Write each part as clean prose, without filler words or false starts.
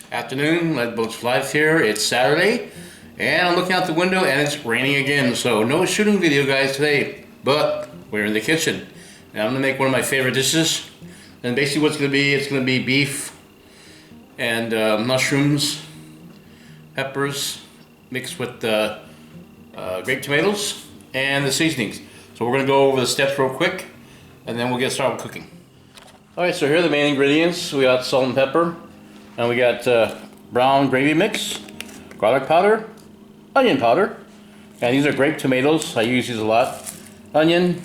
Afternoon, Lead Boats Live here. It's Saturday, and I'm looking out the window and it's raining again. So no shooting video, guys, today. But we're in the kitchen, and I'm gonna make one of my favorite dishes. And basically, what's gonna be? It's gonna be beef and mushrooms, peppers, mixed with grape tomatoes and the seasonings. So we're gonna go over the steps real quick, and then we'll get started with cooking. All right, so here are the main ingredients. We got salt and pepper. And we got brown gravy mix, garlic powder, onion powder, and these are grape tomatoes. I use these a lot. Onion,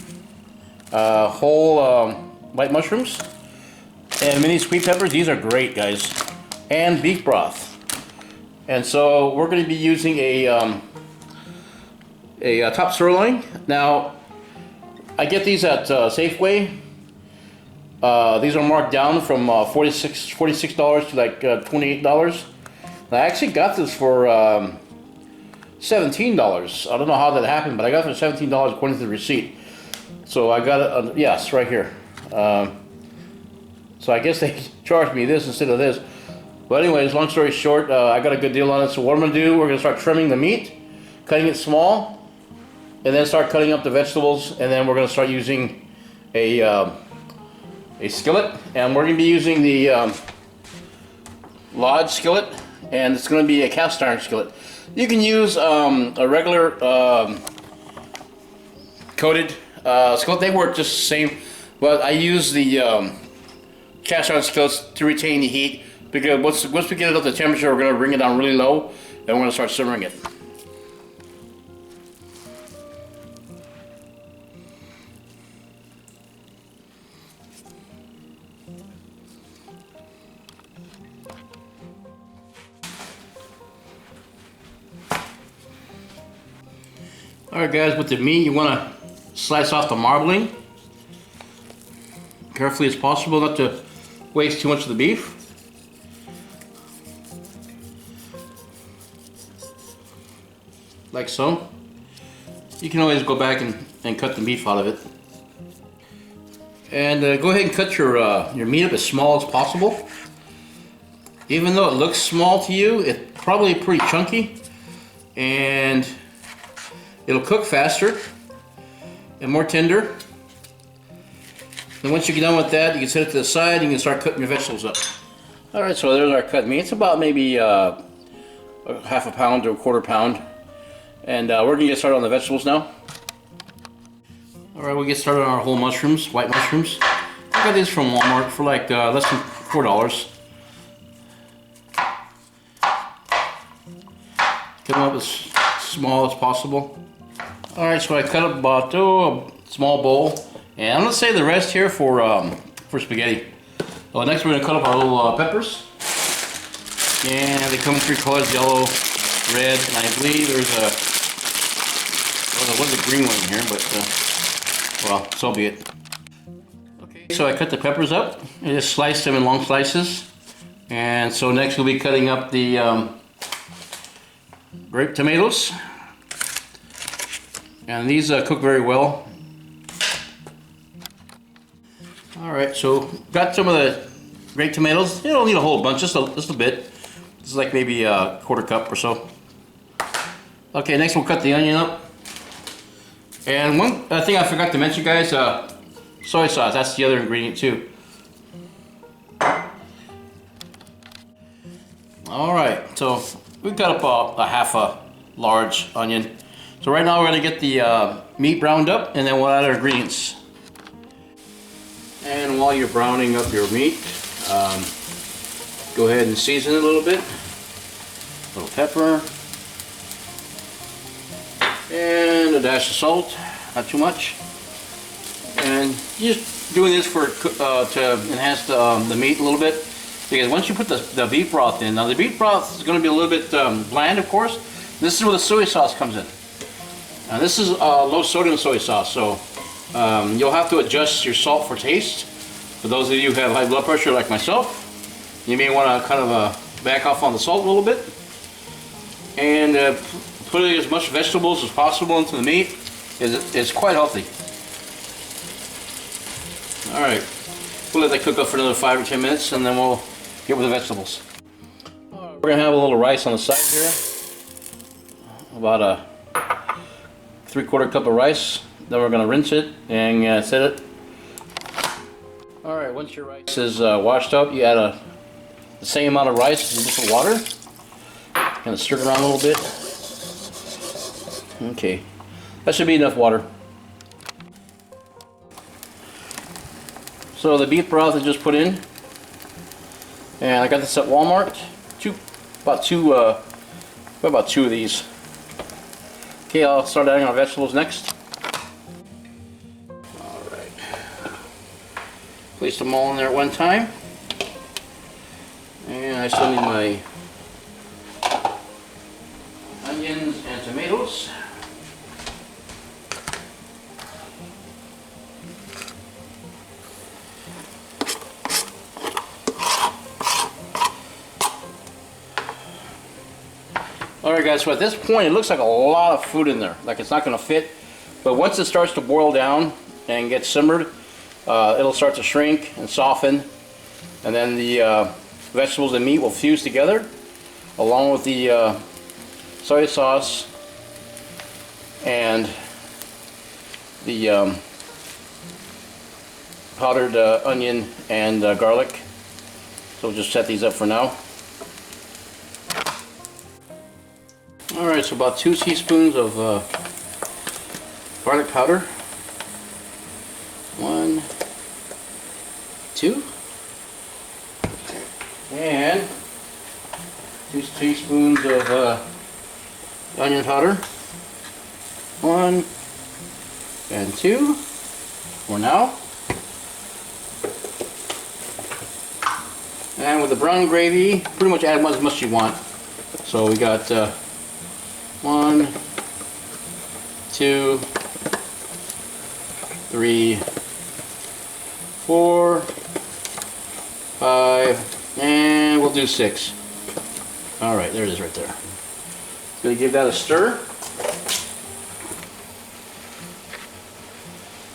whole white mushrooms, and mini sweet peppers. These are great, guys. And beef broth. And so we're going to be using a top sirloin. Now, I get these at Safeway. These are marked down from $46 to like $28. I actually got this for $17. I don't know how that happened, but I got it for $17 according to the receipt. So I got it, yes, right here. So I guess they charged me this instead of this. But anyways, long story short, I got a good deal on it. So what I'm going to do, we're going to start trimming the meat, cutting it small, and then start cutting up the vegetables, and then we're going to start using a skillet, and we're going to be using the Lodge skillet, and it's going to be a cast iron skillet. You can use a regular coated skillet. They work just the same, but I use the cast iron skillets to retain the heat, because once we get it up to temperature, we're going to bring it down really low, and we're going to start simmering it. Alright guys, with the meat you want to slice off the marbling carefully as possible, not to waste too much of the beef. Like so. You can always go back and cut the beef out of it. And go ahead and cut your meat up as small as possible. Even though it looks small to you, it's probably pretty chunky. And it'll cook faster and more tender. And once you get done with that, you can set it to the side and you can start cutting your vegetables up. Alright, so there's our cut meat. It's about maybe a half a pound to a quarter pound. And we're going to get started on the vegetables now. Alright, we'll get started on our whole mushrooms, white mushrooms. I got these from Walmart for like less than $4. Cut them up as small as possible. Alright, so I cut up about a small bowl, and I'm going to save the rest here for spaghetti. Well, next we're going to cut up our little peppers, and they come in 3 colors, yellow, red, and I believe there's a green one in here, but well, so be it. Okay, so I cut the peppers up, and just sliced them in long slices, and so next we'll be cutting up the grape tomatoes. And these cook very well. Alright, so got some of the grape tomatoes. You don't need a whole bunch, just a bit. This is like maybe a quarter cup or so. Okay, next we'll cut the onion up. And one thing I forgot to mention, guys, soy sauce. That's the other ingredient too. Alright, so we cut up a half a large onion. So right now we're going to get the meat browned up, and then we'll add our ingredients. And while you're browning up your meat, go ahead and season it a little bit. A little pepper. And a dash of salt, not too much. And just doing this for to enhance the meat a little bit. Because once you put the beef broth in, now the beef broth is going to be a little bit bland, of course. This is where the soy sauce comes in. Now this is low sodium soy sauce, so you'll have to adjust your salt for taste. For those of you who have high blood pressure like myself, you may want to kind of back off on the salt a little bit. And putting as much vegetables as possible into the meat is quite healthy. Alright, we'll let that cook up for another 5 or 10 minutes, and then we'll get with the vegetables. We're gonna have a little rice on the side here. About a 3/4 cup of rice. Then we're gonna rinse it and set it. All right, once your rice is washed up, you add the same amount of rice and just water. Kind of stir it around a little bit. Okay, that should be enough water. So the beef broth I just put in, and I got this at Walmart. About two of these. Okay, I'll start adding our vegetables next. All right, place them all in there at one time, and I still need my onions and tomatoes. Alright guys, so at this point it looks like a lot of food in there, like it's not going to fit, but once it starts to boil down and get simmered, it'll start to shrink and soften, and then the vegetables and meat will fuse together along with the soy sauce and the powdered onion and garlic. So we'll just set these up for now. Alright, so about 2 teaspoons of garlic powder. 1, 2, and 2 teaspoons of onion powder. 1 and 2 for now. And with the brown gravy, pretty much add as much as you want. So we got 1, 2, 3, 4, 5, and we'll do 6. Alright, there it is right there. Going to give that a stir.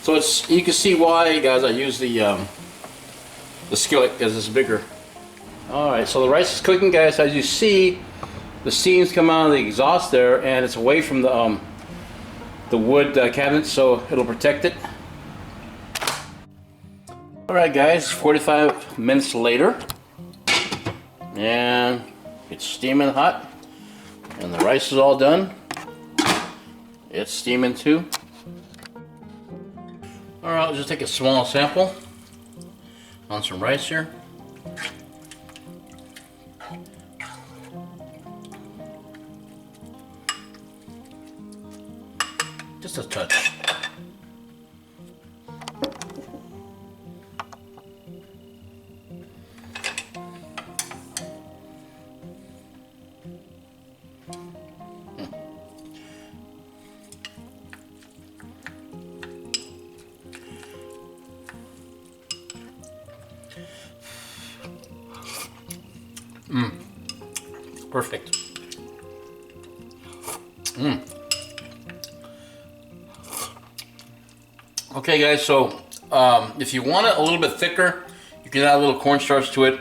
So you can see why, guys, I use the skillet because it's bigger. Alright, so the rice is cooking, guys. As you see, the steams come out of the exhaust there, and it's away from the wood cabinet, so it'll protect it. Alright guys, 45 minutes later, and it's steaming hot, and the rice is all done. It's steaming too. Alright, I'll just take a small sample on some rice here. Just a touch. Perfect. Okay guys, so if you want it a little bit thicker, you can add a little cornstarch to it.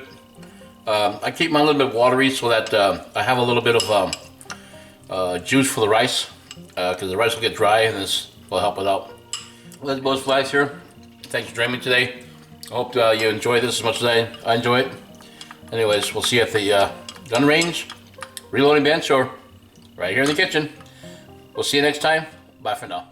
I keep mine a little bit watery so that I have a little bit of juice for the rice, because the rice will get dry and this will help it out. Let's Bo's Flies here. Thanks for joining me today. I hope you enjoy this as much as I enjoy it. Anyways, we'll see you at the gun range, reloading bench, or right here in the kitchen. We'll see you next time. Bye for now.